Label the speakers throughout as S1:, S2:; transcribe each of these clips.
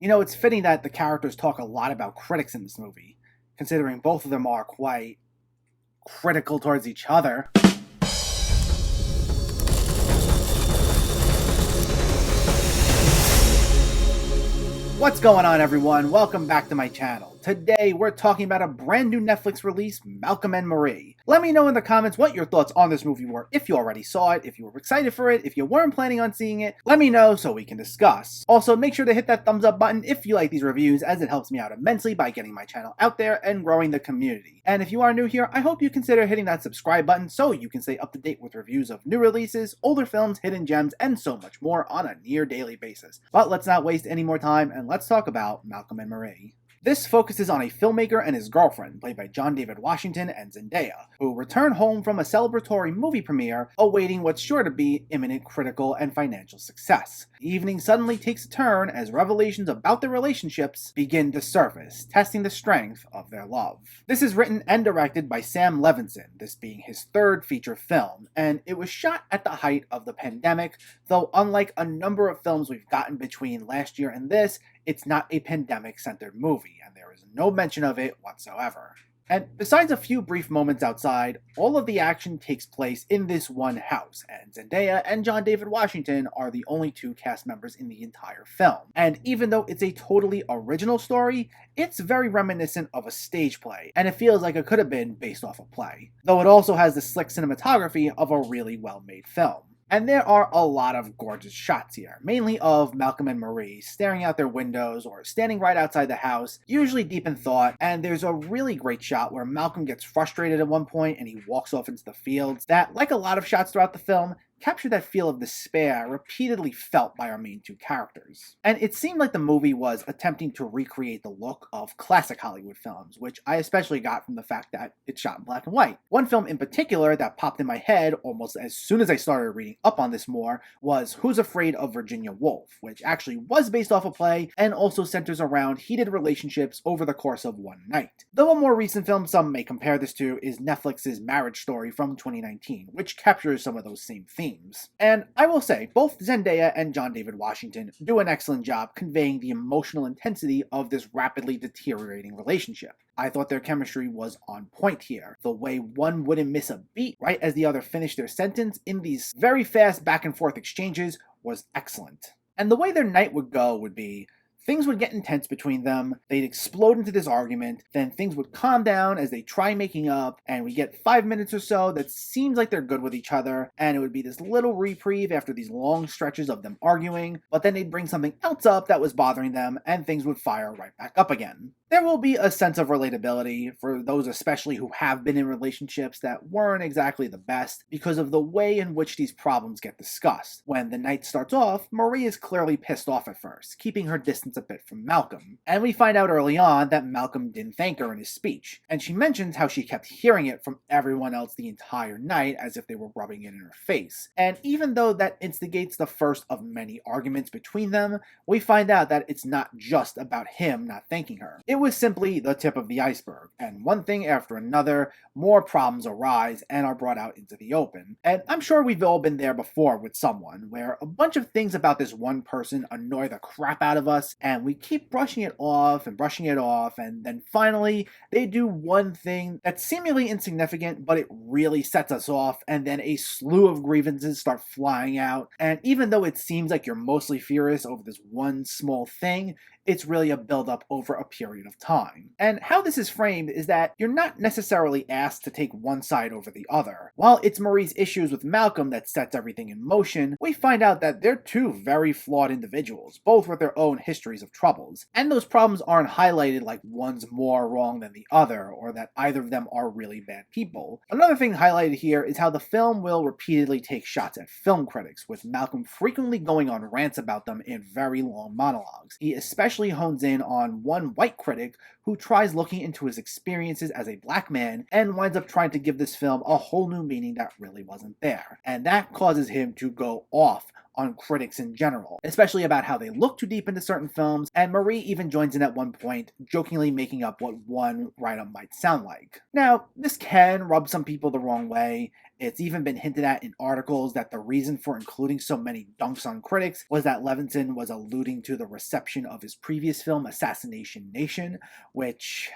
S1: You know, it's fitting that the characters talk a lot about critics in this movie, considering both of them are quite critical towards each other. What's going on, everyone? Welcome back to my channel. Today, we're talking about a brand new Netflix release, Malcolm and Marie. Let me know in the comments what your thoughts on this movie were, if you already saw it, if you were excited for it, if you weren't planning on seeing it. Let me know so we can discuss. Also, make sure to hit that thumbs up button if you like these reviews, as it helps me out immensely by getting my channel out there and growing the community. And if you are new here, I hope you consider hitting that subscribe button so you can stay up to date with reviews of new releases, older films, hidden gems, and so much more on a near daily basis. But let's not waste any more time and let's talk about Malcolm and Marie. This focuses on a filmmaker and his girlfriend, played by John David Washington and Zendaya, who return home from a celebratory movie premiere, awaiting what's sure to be imminent critical and financial success. The evening suddenly takes a turn as revelations about their relationships begin to surface, testing the strength of their love. This is written and directed by Sam Levinson, this being his third feature film, and it was shot at the height of the pandemic, though unlike a number of films we've gotten between last year and this, it's not a pandemic-centered movie, and there is no mention of it whatsoever. And besides a few brief moments outside, all of the action takes place in this one house, and Zendaya and John David Washington are the only two cast members in the entire film. And even though it's a totally original story, it's very reminiscent of a stage play, and it feels like it could have been based off a play, though it also has the slick cinematography of a really well-made film. And there are a lot of gorgeous shots here, mainly of Malcolm and Marie staring out their windows or standing right outside the house, usually deep in thought, and there's a really great shot where Malcolm gets frustrated at one point and he walks off into the fields that, like a lot of shots throughout the film, capture that feel of despair repeatedly felt by our main two characters. And it seemed like the movie was attempting to recreate the look of classic Hollywood films, which I especially got from the fact that it's shot in black and white. One film in particular that popped in my head almost as soon as I started reading up on this more was Who's Afraid of Virginia Woolf, which actually was based off a play and also centers around heated relationships over the course of one night. Though a more recent film some may compare this to is Netflix's Marriage Story from 2019, which captures some of those same themes. And I will say, both Zendaya and John David Washington do an excellent job conveying the emotional intensity of this rapidly deteriorating relationship. I thought their chemistry was on point here. The way one wouldn't miss a beat right as the other finished their sentence in these very fast back and forth exchanges was excellent. And the way their night would go would be, things would get intense between them, they'd explode into this argument, then things would calm down as they try making up, and we get 5 minutes or so that seems like they're good with each other, and it would be this little reprieve after these long stretches of them arguing, but then they'd bring something else up that was bothering them, and things would fire right back up again. There will be a sense of relatability for those especially who have been in relationships that weren't exactly the best because of the way in which these problems get discussed. When the night starts off, Marie is clearly pissed off at first, keeping her distance a bit from Malcolm. And we find out early on that Malcolm didn't thank her in his speech, and she mentions how she kept hearing it from everyone else the entire night as if they were rubbing it in her face. And even though that instigates the first of many arguments between them, we find out that it's not just about him not thanking her. It was simply the tip of the iceberg, and one thing after another, more problems arise and are brought out into the open. And I'm sure we've all been there before with someone, where a bunch of things about this one person annoy the crap out of us, and we keep brushing it off, and then finally, they do one thing that's seemingly insignificant, but it really sets us off, and then a slew of grievances start flying out, and even though it seems like you're mostly furious over this one small thing, it's really a buildup over a period of time. And how this is framed is that you're not necessarily asked to take one side over the other. While it's Marie's issues with Malcolm that sets everything in motion, we find out that they're two very flawed individuals, both with their own histories of troubles. And those problems aren't highlighted like one's more wrong than the other, or that either of them are really bad people. Another thing highlighted here is how the film will repeatedly take shots at film critics, with Malcolm frequently going on rants about them in very long monologues. He especially hones in on one white critic who tries looking into his experiences as a black man and winds up trying to give this film a whole new meaning that really wasn't there. And that causes him to go off on critics in general, especially about how they look too deep into certain films, and Marie even joins in at one point, jokingly making up what one write-up might sound like. Now, this can rub some people the wrong way, It's even been hinted at in articles that the reason for including so many dunks on critics was that Levinson was alluding to the reception of his previous film, Assassination Nation, which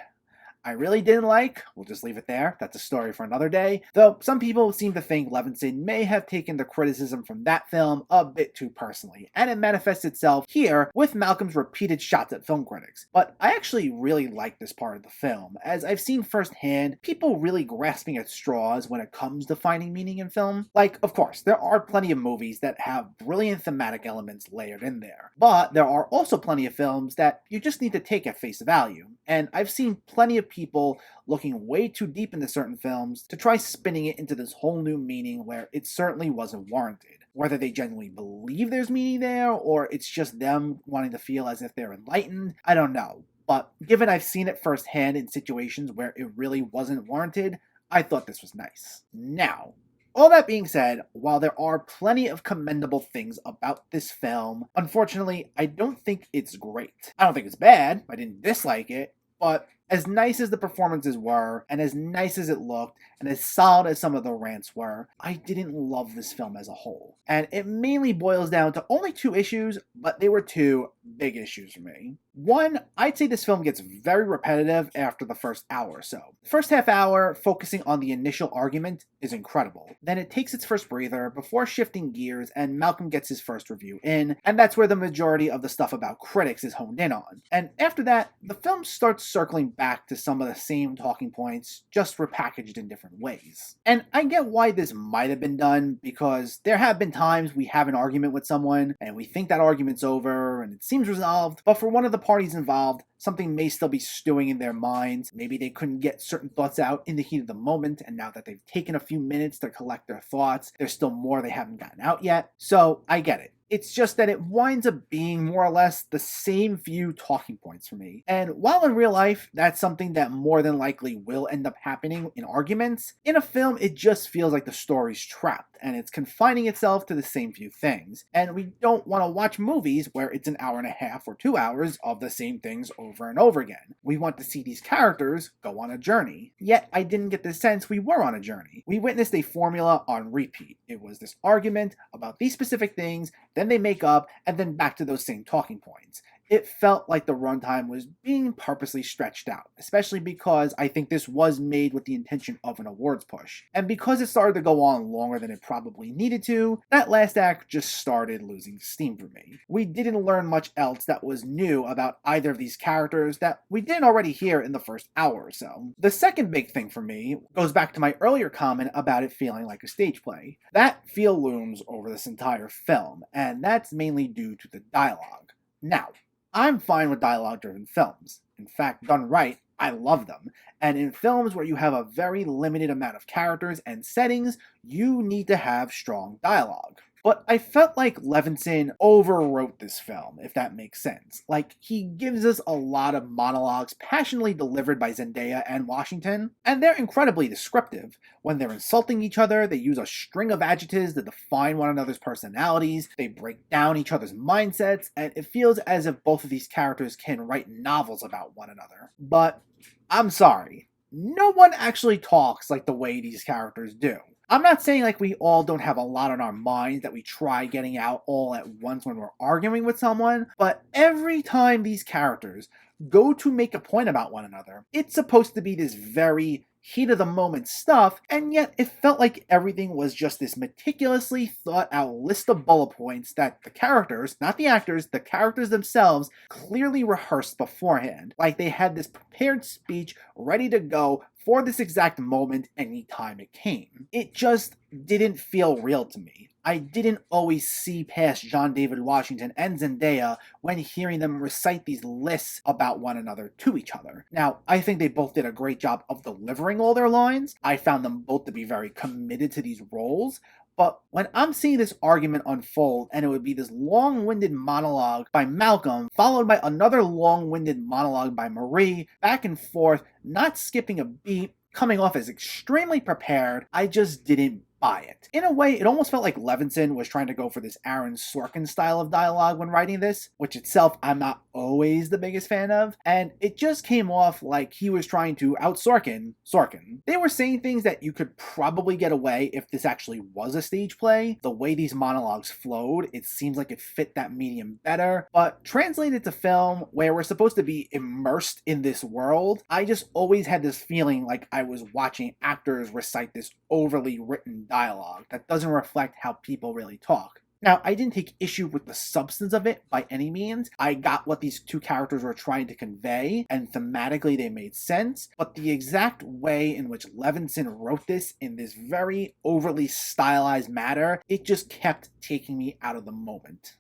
S1: I really didn't like. We'll just leave it there. That's a story for another day. Though some people seem to think Levinson may have taken the criticism from that film a bit too personally, and it manifests itself here with Malcolm's repeated shots at film critics. But I actually really like this part of the film, as I've seen firsthand people really grasping at straws when it comes to finding meaning in film. Like, of course, there are plenty of movies that have brilliant thematic elements layered in there, but there are also plenty of films that you just need to take at face value. And I've seen plenty of people looking way too deep into certain films to try spinning it into this whole new meaning where it certainly wasn't warranted. Whether they genuinely believe there's meaning there, or it's just them wanting to feel as if they're enlightened, I don't know. But given I've seen it firsthand in situations where it really wasn't warranted, I thought this was nice. Now, all that being said, while there are plenty of commendable things about this film, unfortunately, I don't think it's great. I don't think it's bad. I didn't dislike it, but as nice as the performances were, and as nice as it looked, and as solid as some of the rants were, I didn't love this film as a whole. And it mainly boils down to only two issues, but they were two big issues for me. One, I'd say this film gets very repetitive after the first hour or so. The first half hour, focusing on the initial argument, is incredible. Then it takes its first breather before shifting gears and Malcolm gets his first review in, and that's where the majority of the stuff about critics is honed in on. And after that, the film starts circling back to some of the same talking points, just repackaged in different ways. And I get why this might have been done, because there have been times we have an argument with someone, and we think that argument's over, and it seems resolved, but for one of the parties involved, something may still be stewing in their minds. Maybe they couldn't get certain thoughts out in the heat of the moment, and now that they've taken a few minutes to collect their thoughts, there's still more they haven't gotten out yet. So I get it. It's just that it winds up being more or less the same few talking points for me. And while in real life, that's something that more than likely will end up happening in arguments, in a film, it just feels like the story's trapped and it's confining itself to the same few things. And we don't want to watch movies where it's an hour and a half or 2 hours of the same things over and over again. We want to see these characters go on a journey. Yet I didn't get the sense we were on a journey. We witnessed a formula on repeat. It was this argument about these specific things, then they make up, and then back to those same talking points. It felt like the runtime was being purposely stretched out, especially because I think this was made with the intention of an awards push. And because it started to go on longer than it probably needed to, that last act just started losing steam for me. We didn't learn much else that was new about either of these characters that we didn't already hear in the first hour or so. The second big thing for me goes back to my earlier comment about it feeling like a stage play. That feel looms over this entire film, and that's mainly due to the dialogue. Now, I'm fine with dialogue-driven films. In fact, done right, I love them. And in films where you have a very limited amount of characters and settings, you need to have strong dialogue. But I felt like Levinson overwrote this film, if that makes sense. Like, he gives us a lot of monologues passionately delivered by Zendaya and Washington, and they're incredibly descriptive. When they're insulting each other, they use a string of adjectives that define one another's personalities, they break down each other's mindsets, and it feels as if both of these characters can write novels about one another. But I'm sorry, no one actually talks like the way these characters do. I'm not saying like we all don't have a lot on our minds that we try getting out all at once when we're arguing with someone, but every time these characters go to make a point about one another, it's supposed to be this very heat of the moment stuff, and yet it felt like everything was just this meticulously thought out list of bullet points that the characters, not the actors, the characters themselves clearly rehearsed beforehand. Like they had this prepared speech ready to go for this exact moment anytime it came. It just didn't feel real to me. I didn't always see past John David Washington and Zendaya when hearing them recite these lists about one another to each other. Now, I think they both did a great job of delivering all their lines. I found them both to be very committed to these roles. But when I'm seeing this argument unfold, and it would be this long-winded monologue by Malcolm, followed by another long-winded monologue by Marie, back and forth, not skipping a beat, coming off as extremely prepared, I just didn't buy it. In a way, it almost felt like Levinson was trying to go for this Aaron Sorkin style of dialogue when writing this, which itself I'm not always the biggest fan of, and it just came off like he was trying to out-Sorkin Sorkin. They were saying things that you could probably get away if this actually was a stage play. The way these monologues flowed, it seems like it fit that medium better, but translated to film, where we're supposed to be immersed in this world, I just always had this feeling like I was watching actors recite this overly written dialogue that doesn't reflect how people really talk. Now, I didn't take issue with the substance of it by any means. I got what these two characters were trying to convey, and thematically they made sense, but the exact way in which Levinson wrote this in this very overly stylized manner, it just kept taking me out of the moment.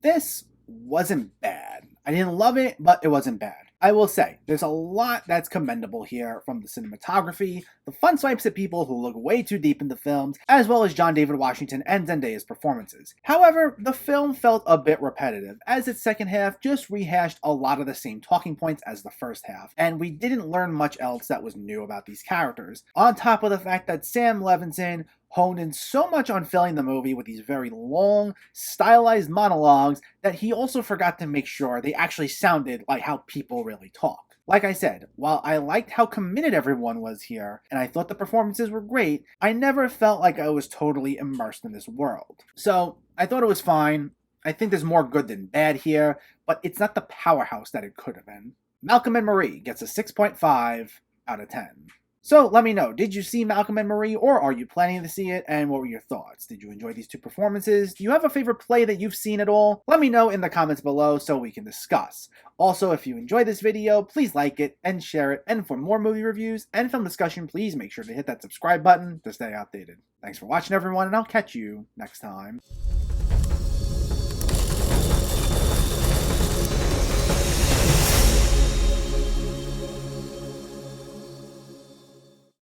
S1: This wasn't bad. I didn't love it, but it wasn't bad. I will say, there's a lot that's commendable here, from the cinematography, the fun swipes at people who look way too deep into films, as well as John David Washington and Zendaya's performances. However, the film felt a bit repetitive, as its second half just rehashed a lot of the same talking points as the first half, and we didn't learn much else that was new about these characters, on top of the fact that Sam Levinson honed in so much on filling the movie with these very long, stylized monologues that he also forgot to make sure they actually sounded like how people really talk. Like I said, while I liked how committed everyone was here, and I thought the performances were great, I never felt like I was totally immersed in this world. So, I thought it was fine. I think there's more good than bad here, but it's not the powerhouse that it could have been. Malcolm and Marie gets a 6.5 out of 10. So let me know, did you see Malcolm and Marie, or are you planning to see it, and what were your thoughts? Did you enjoy these two performances? Do you have a favorite play that you've seen at all? Let me know in the comments below so we can discuss. Also, if you enjoyed this video, please like it and share it, and for more movie reviews and film discussion, please make sure to hit that subscribe button to stay updated. Thanks for watching, everyone, and I'll catch you next time.